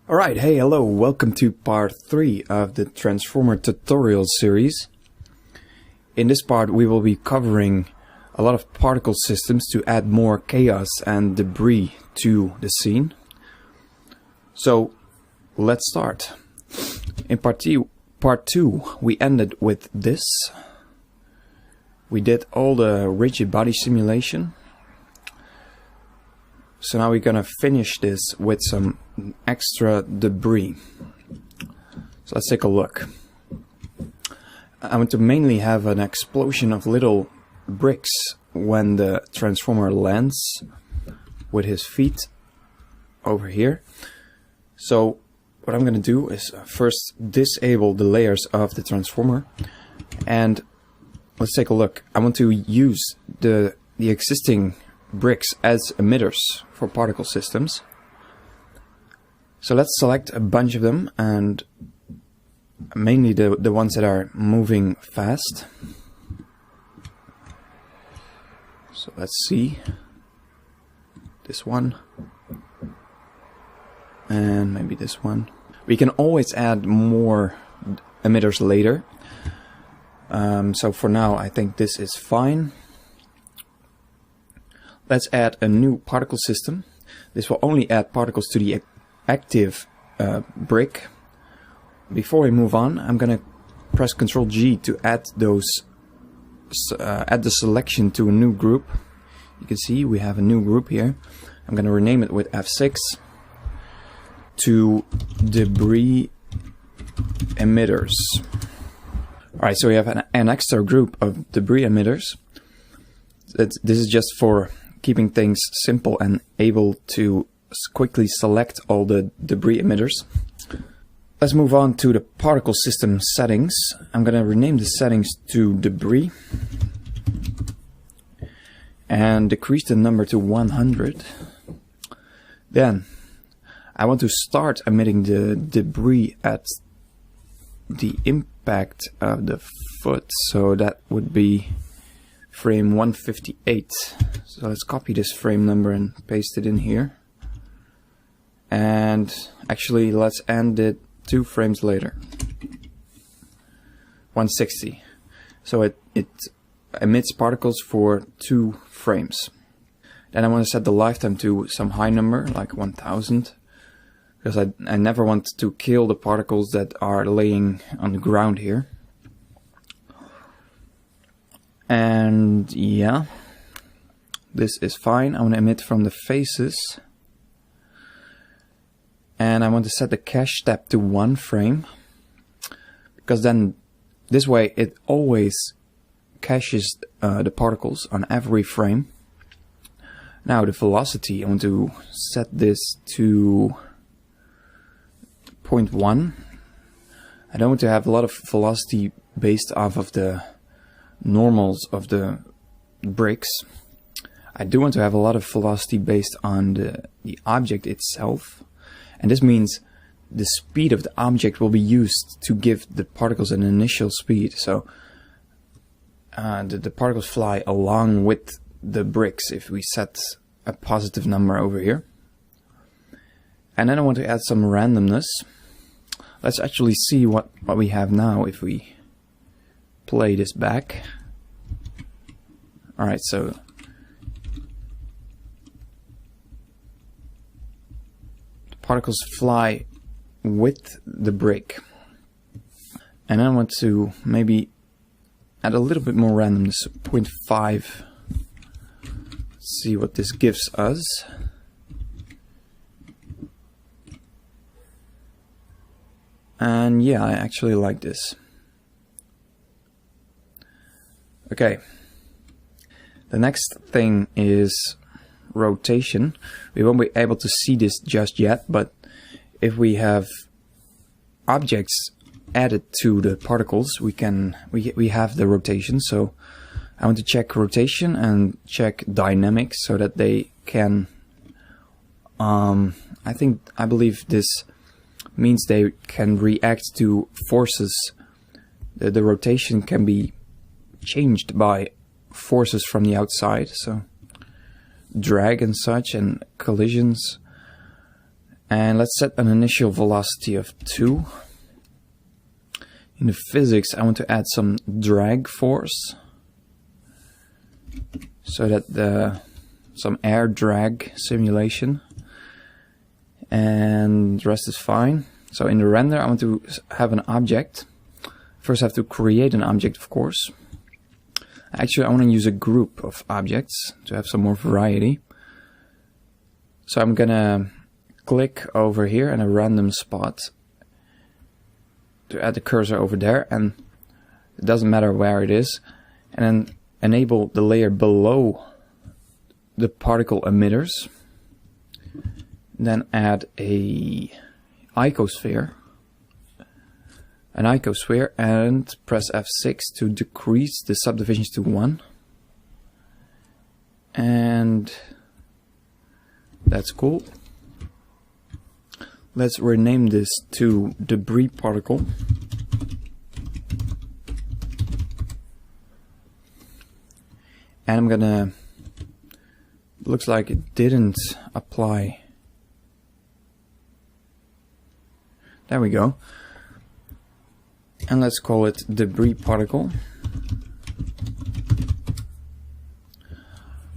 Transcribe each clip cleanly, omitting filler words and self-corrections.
Alright, hey, hello, welcome to part 3 of the Transformer tutorial series. In this part we will be covering a lot of particle systems to add more chaos and debris to the scene. So, let's start. In part 2 we ended with this. We did all the rigid body simulation. So now we're gonna finish this with some extra debris. So let's take a look. I want to mainly have an explosion of little bricks when the transformer lands with his feet over here. So what I'm gonna do is first disable the layers of the transformer, and let's take a look. I want to use the existing bricks as emitters for particle systems. So let's select a bunch of them, and mainly the ones that are moving fast. So let's see. This one. And maybe this one. We can always add more emitters later. So for now I think this is fine. Let's add a new particle system. This will only add particles to the active brick. Before we move on, I'm gonna press Ctrl G to add those, add the selection to a new group. You can see we have a new group here. I'm gonna rename it with F6 to debris emitters. Alright, so we have an extra group of debris emitters. This is just for keeping things simple and able to quickly select all the debris emitters. Let's move on to the particle system settings. I'm gonna rename the settings to debris and decrease the number to 100. Then I want to start emitting the debris at the impact of the foot, so that would be frame 158. So let's copy this frame number and paste it in here. And actually let's end it 2 frames later. 160. So it emits particles for 2 frames. Then I want to set the lifetime to some high number, like 1000. Because I never want to kill the particles that are laying on the ground here. And yeah, this is fine. I want to emit from the faces. And I want to set the cache step to 1 frame. Because then, this way, it always caches the particles on every frame. Now the velocity, I want to set this to 0.1. I don't want to have a lot of velocity based off of the normals of the bricks. I do want to have a lot of velocity based on the object itself, and this means the speed of the object will be used to give the particles an initial speed. So the particles fly along with the bricks if we set a positive number over here. And then I want to add some randomness. Let's actually see what we have now if we play this back. Alright, so the particles fly with the brick. And I want to maybe add a little bit more randomness, 0.5. Let's see what this gives us. And yeah, I actually like this. Okay, the next thing is rotation. We won't be able to see this just yet, but if we have objects added to the particles, we have the rotation. So I want to check rotation and check dynamics so that they can I believe this means they can react to forces. The rotation can be changed by forces from the outside, so drag and such, and collisions. And let's set an initial velocity of 2. In the physics, I want to add some drag force, so that some air drag simulation, and the rest is fine. So in the render, I want to have an object. First I have to create an object, of course. Actually, I want to use a group of objects to have some more variety. So I'm gonna click over here in a random spot to add the cursor over there, and it doesn't matter where it is, and then enable the layer below the particle emitters. Then add an icosphere, and press F6 to decrease the subdivisions to 1. And that's cool. Let's rename this to debris particle. And I'm gonna, looks like it didn't apply. There we go. And let's call it debris particle.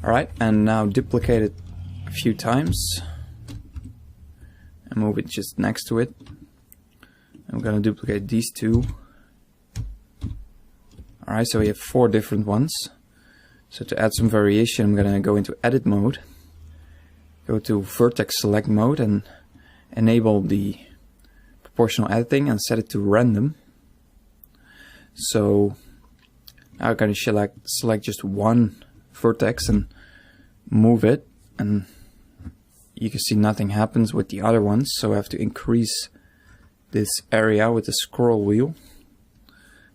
Alright, and now duplicate it a few times and move it just next to it. I'm gonna duplicate these two. Alright, so we have 4 different ones. So to add some variation, I'm gonna go into edit mode, go to vertex select mode, and enable the proportional editing and set it to random. So now I'm going to select just one vertex and move it, and you can see nothing happens with the other ones, so I have to increase this area with the scroll wheel,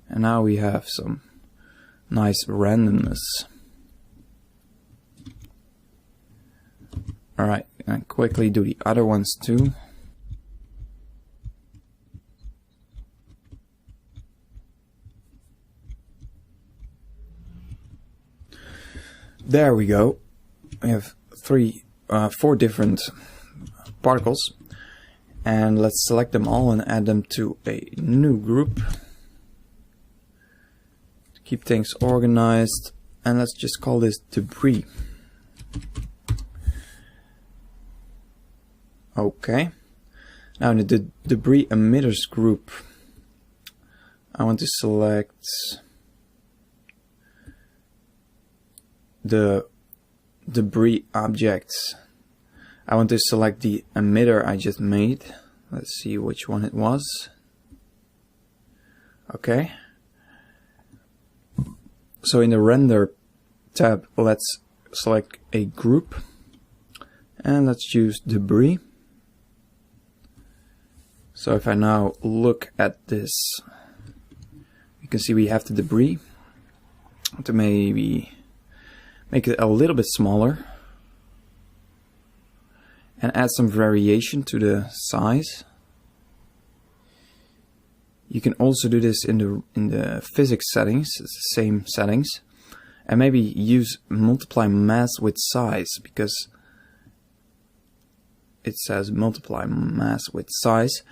and now we have some nice randomness. Alright, and quickly do the other ones too. There we go. We have 4 different particles, and let's select them all and add them to a new group to keep things organized, and let's just call this debris. Okay. Now in the debris emitters group, I want to select the debris objects. I want to select the emitter I just made. Let's see which one it was. Okay. So in the render tab, let's select a group, and let's choose debris. So if I now look at this, you can see we have the debris. To maybe make it a little bit smaller and add some variation to the size. You can also do this in the physics settings, it's the same settings, and maybe use multiply mass with size, because it says multiply mass with size,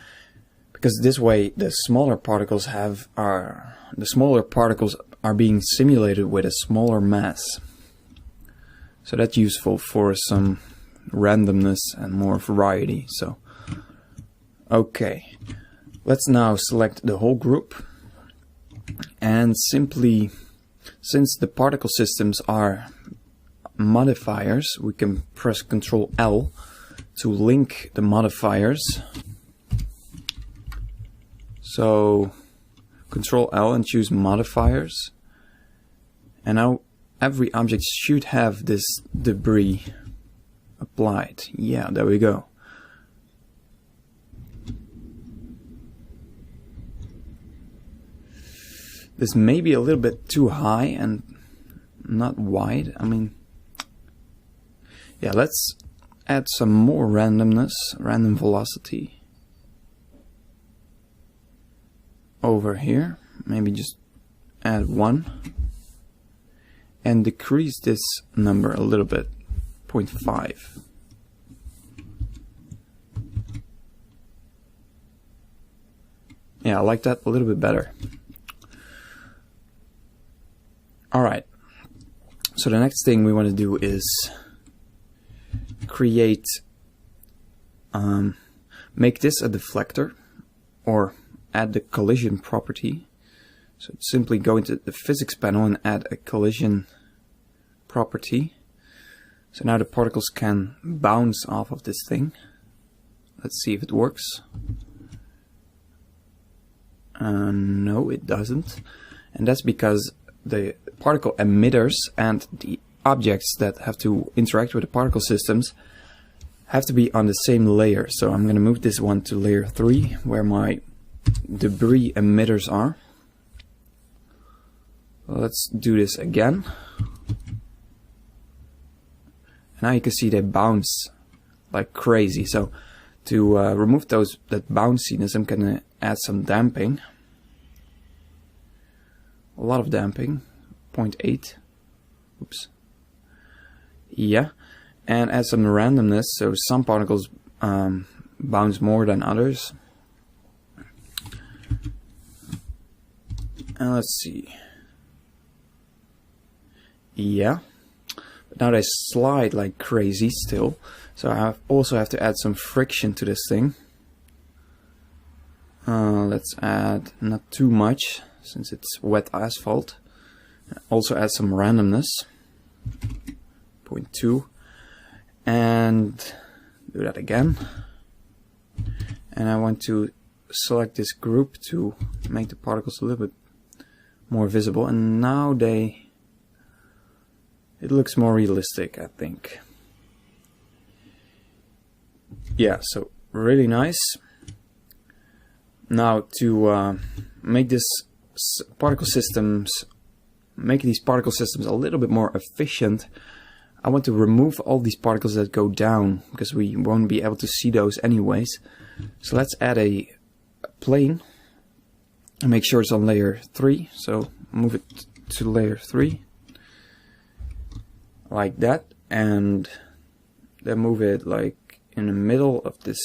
because this way the smaller particles are being simulated with a smaller mass. So that's useful for some randomness and more variety. So, okay, let's now select the whole group, and simply, since the particle systems are modifiers, we can press Ctrl L to link the modifiers. So Ctrl L and choose modifiers, and now every object should have this debris applied. Yeah, there we go. This may be a little bit too high and not wide. I mean, yeah, let's add some more randomness, random velocity over here. Maybe just add 1. And decrease this number a little bit, 0.5. Yeah, I like that a little bit better. Alright, so the next thing we want to do is create, make this a deflector, or add the collision property. So simply go into the physics panel and add a collision property. So now the particles can bounce off of this thing. Let's see if it works. No, it doesn't. And that's because the particle emitters and the objects that have to interact with the particle systems have to be on the same layer. So I'm going to move this one to layer 3, where my debris emitters are. Let's do this again. Now you can see they bounce like crazy. So to remove that bounciness, I'm gonna add some damping. A lot of damping, 0.8. Oops. Yeah, and add some randomness. So some particles bounce more than others. And let's see. Yeah. Now they slide like crazy still, so I also have to add some friction to this thing. Let's add not too much, since it's wet asphalt. Also add some randomness, 0.2, and do that again. And I want to select this group to make the particles a little bit more visible, and now it looks more realistic, I think. Yeah, so really nice. Now to make these particle systems a little bit more efficient, I want to remove all these particles that go down, because we won't be able to see those anyways. So let's add a plane and make sure it's on layer 3. So move it to layer 3. Like that, and then move it like in the middle of this,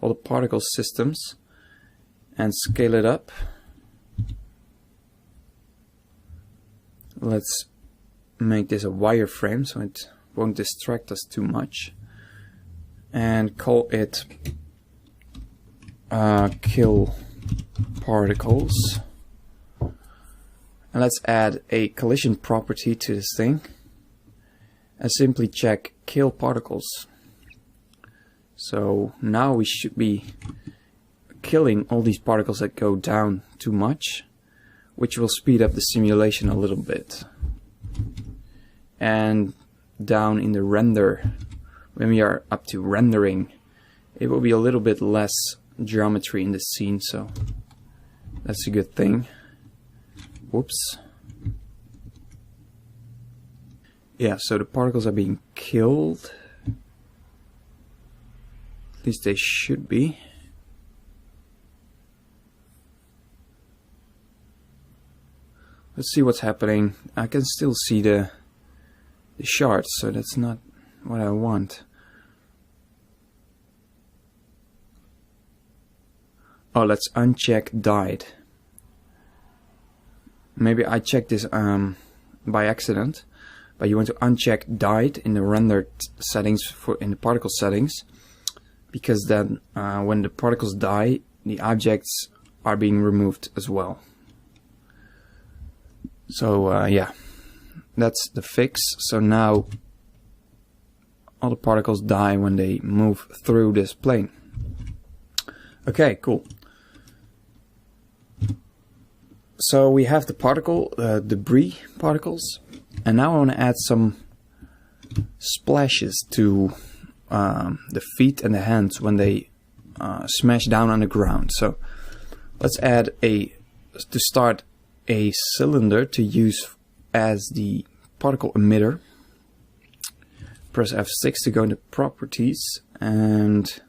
all the particle systems, and scale it up. Let's make this a wireframe so it won't distract us too much, and call it kill particles. And let's add a collision property to this thing. And simply check kill particles. So now we should be killing all these particles that go down too much, which will speed up the simulation a little bit. And down in the render, when we are up to rendering, it will be a little bit less geometry in the scene, so that's a good thing. Whoops. Yeah, so the particles are being killed. At least they should be. Let's see what's happening. I can still see the shards, so that's not what I want. Oh, let's uncheck died. Maybe I checked this by accident. But you want to uncheck died in the rendered settings in the particle settings, because then when the particles die, the objects are being removed as well. So yeah, that's the fix. So now all the particles die when they move through this plane. Okay, cool. So we have the particle, debris particles. And now I want to add some splashes to the feet and the hands when they smash down on the ground. So let's add to start a cylinder to use as the particle emitter. Press F6 to go into properties and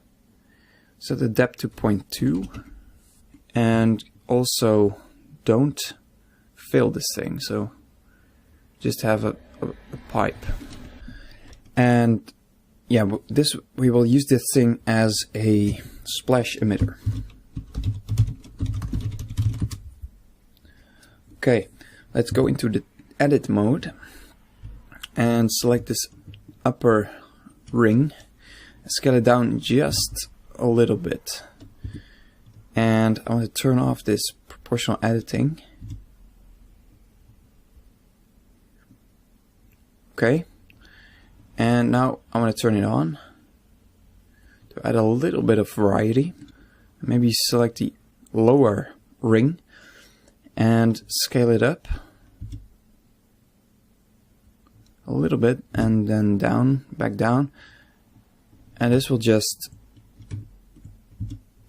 set the depth to 0.2, and also don't fill this thing, so just have a pipe. And yeah, we will use this thing as a splash emitter. Okay, let's go into the edit mode and select this upper ring, scale it down just a little bit, and I want to turn off this proportional editing. Okay, and now I want to turn it on to add a little bit of variety. Maybe select the lower ring and scale it up a little bit, and then down, back down, and this will just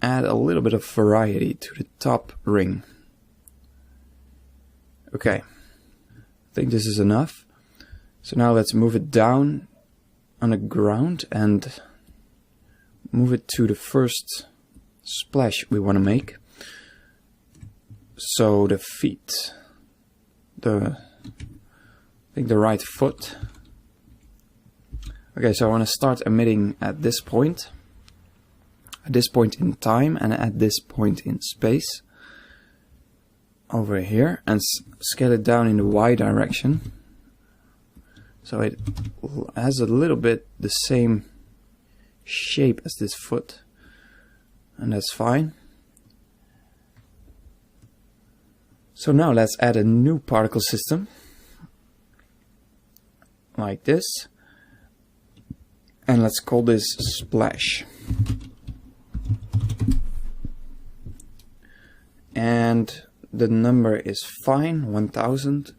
add a little bit of variety to the top ring. Okay, I think this is enough. So now let's move it down on the ground and move it to the first splash we want to make. So the feet, I think the right foot. Okay, so I want to start emitting at this point in time, and at this point in space over here, and scale it down in the Y direction. So it has a little bit the same shape as this foot, and that's fine. So now let's add a new particle system like this, and let's call this splash. And the number is fine, 1000.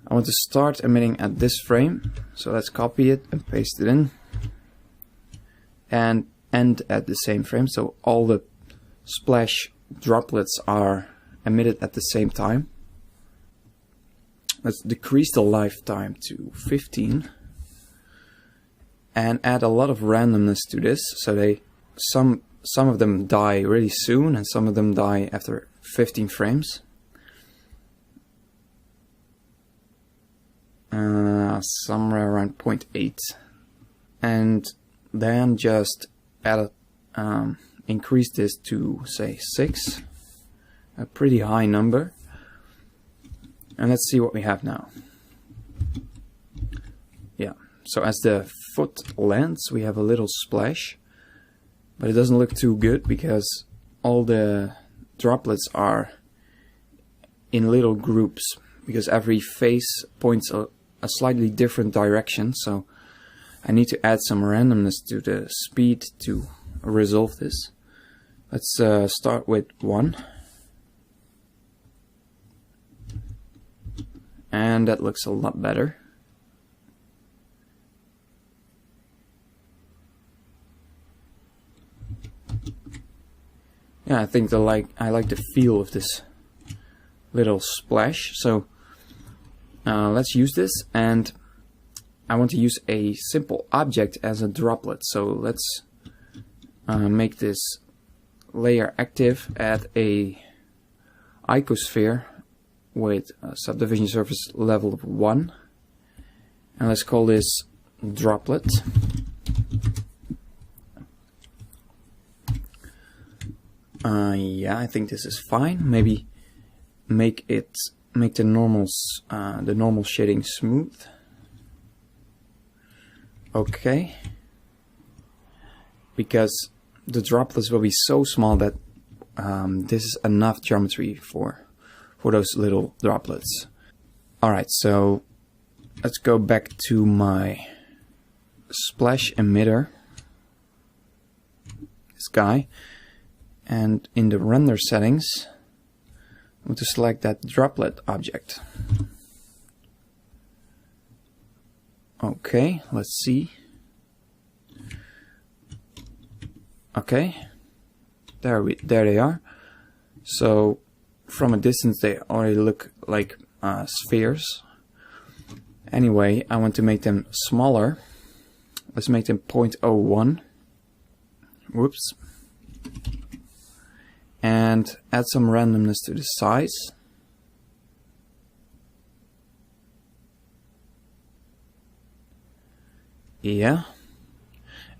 I want to start emitting at this frame, so let's copy it and paste it in, and end at the same frame, so all the splash droplets are emitted at the same time. Let's decrease the lifetime to 15 and add a lot of randomness to this, so some of them die really soon and some of them die after 15 frames. Somewhere around 0.8, and then just add increase this to say 6, a pretty high number, and let's see what we have now. Yeah, so as the foot lands we have a little splash, but it doesn't look too good because all the droplets are in little groups, because every face points a slightly different direction, so I need to add some randomness to the speed to resolve this. Let's start with 1, and that looks a lot better. Yeah, I think I like the feel of this little splash, so let's use this, and I want to use a simple object as a droplet, so let's make this layer active at a icosphere with a subdivision surface level of 1, and let's call this droplet. Yeah, I think this is fine. Maybe make the normal shading smooth. Okay, because the droplets will be so small that this is enough geometry for those little droplets. Alright, so let's go back to my splash emitter, this guy, and in the render settings I want to select that droplet object. Okay, let's see. Okay, there they are. So from a distance they already look like spheres. Anyway, I want to make them smaller. Let's make them 0.01. Whoops. And add some randomness to the size. Yeah.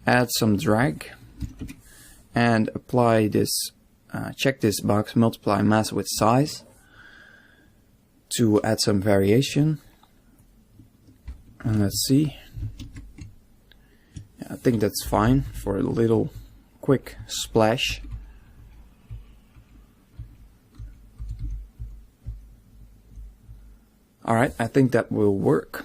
Add some drag. And apply this, check this box, multiply mask with size to add some variation. And let's see. Yeah, I think that's fine for a little quick splash. Alright, I think that will work.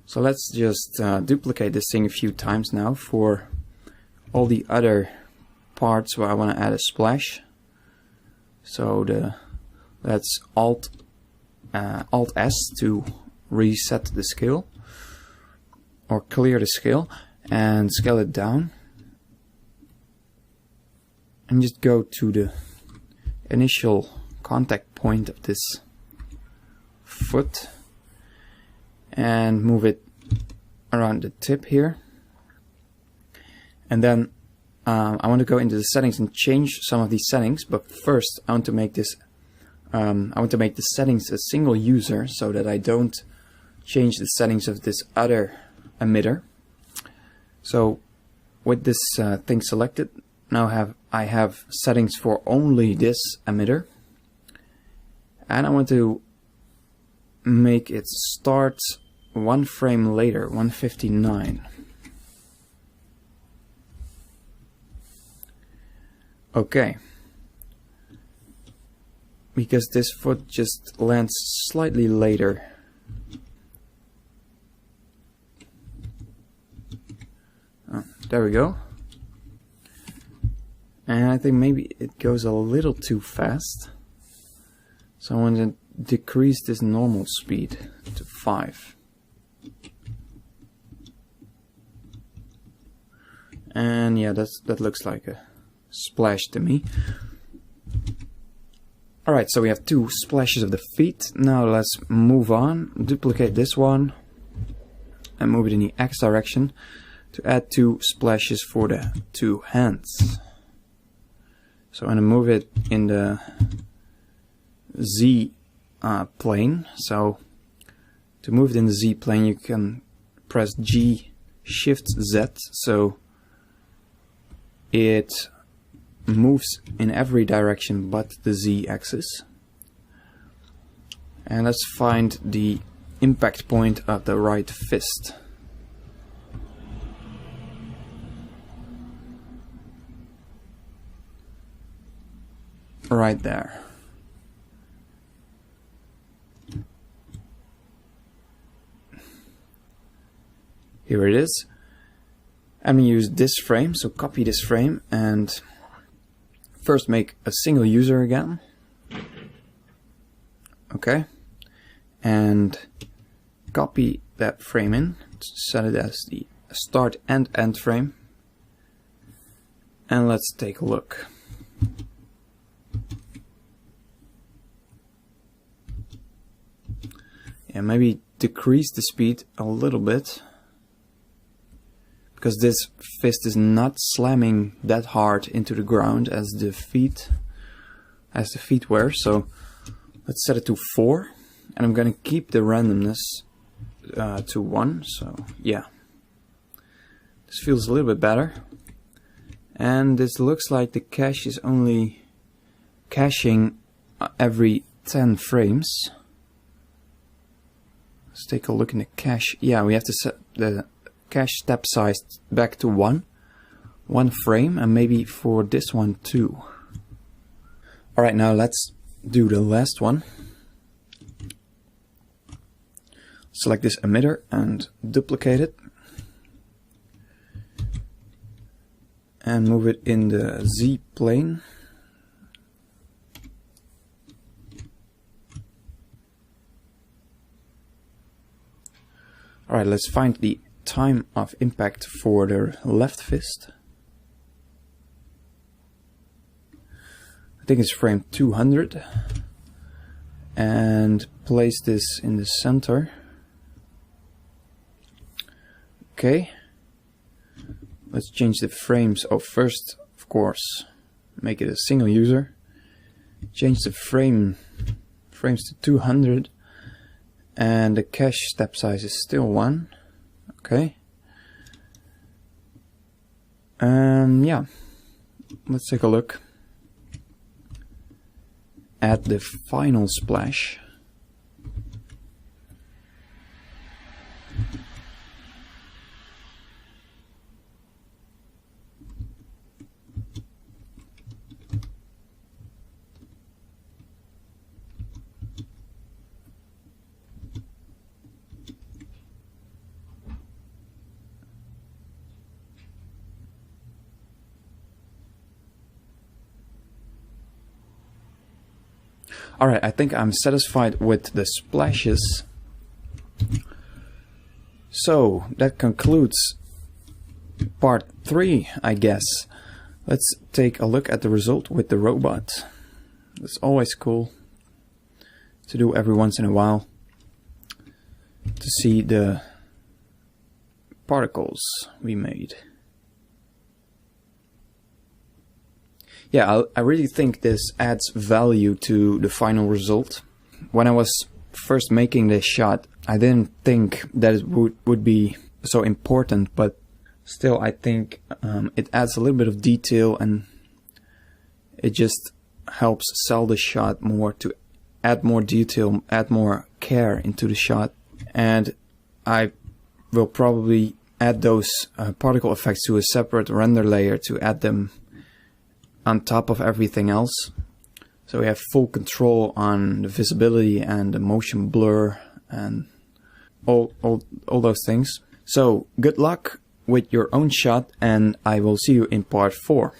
So let's just duplicate this thing a few times now for all the other parts where I want to add a splash. So let's Alt S to reset the scale or clear the scale and scale it down, and just go to the initial contact point of this foot and move it around the tip here. And then I want to go into the settings and change some of these settings, but first I want to make this the settings a single user so that I don't change the settings of this other emitter. So with this thing selected, now I have settings for only this emitter, and I want to make it start one frame later, 159. Okay, because this foot just lands slightly later. Oh, there we go. And I think maybe it goes a little too fast. So I want to decrease this normal speed to 5. And yeah, that looks like a splash to me. Alright, so we have 2 splashes of the feet. Now let's move on, duplicate this one and move it in the X direction to add 2 splashes for the 2 hands. So I'm going to move it in the Z plane. So to move it in the Z plane, you can press G Shift Z, so it moves in every direction but the Z axis. And let's find the impact point of the right fist. Right there. Here it is. I'm going to use this frame, so copy this frame and first make a single user again. Okay. And copy that frame in, set it as the start and end frame. And let's take a look. Yeah, maybe decrease the speed a little bit, because this fist is not slamming that hard into the ground as the feet were. So let's set it to 4, and I'm going to keep the randomness to 1. So yeah, this feels a little bit better, and this looks like the cache is only caching every 10 frames. Let's take a look in the cache. Yeah, we have to set the cache step size back to 1 frame, and maybe for this one too. Alright, now let's do the last one. Select this emitter and duplicate it and move it in the Z plane. Alright, let's find the time of impact for the left fist. I think it's frame 200, and place this in the center. Okay, let's change the frames. Oh, first, of course, make it a single user. Change the frames to 200. And the cache step size is still 1. Okay. Yeah. Let's take a look at the final splash. Alright, I think I'm satisfied with the splashes. So that concludes part 3, I guess. Let's take a look at the result with the robot. It's always cool to do every once in a while, to see the particles we made. Yeah, I really think this adds value to the final result. When I was first making this shot, I didn't think that it would be so important, but still I think it adds a little bit of detail, and it just helps sell the shot more, to add more detail, add more care into the shot. And I will probably add those particle effects to a separate render layer to add them on top of everything else, so we have full control on the visibility and the motion blur and all those things. So good luck with your own shot, and I will see you in part 4.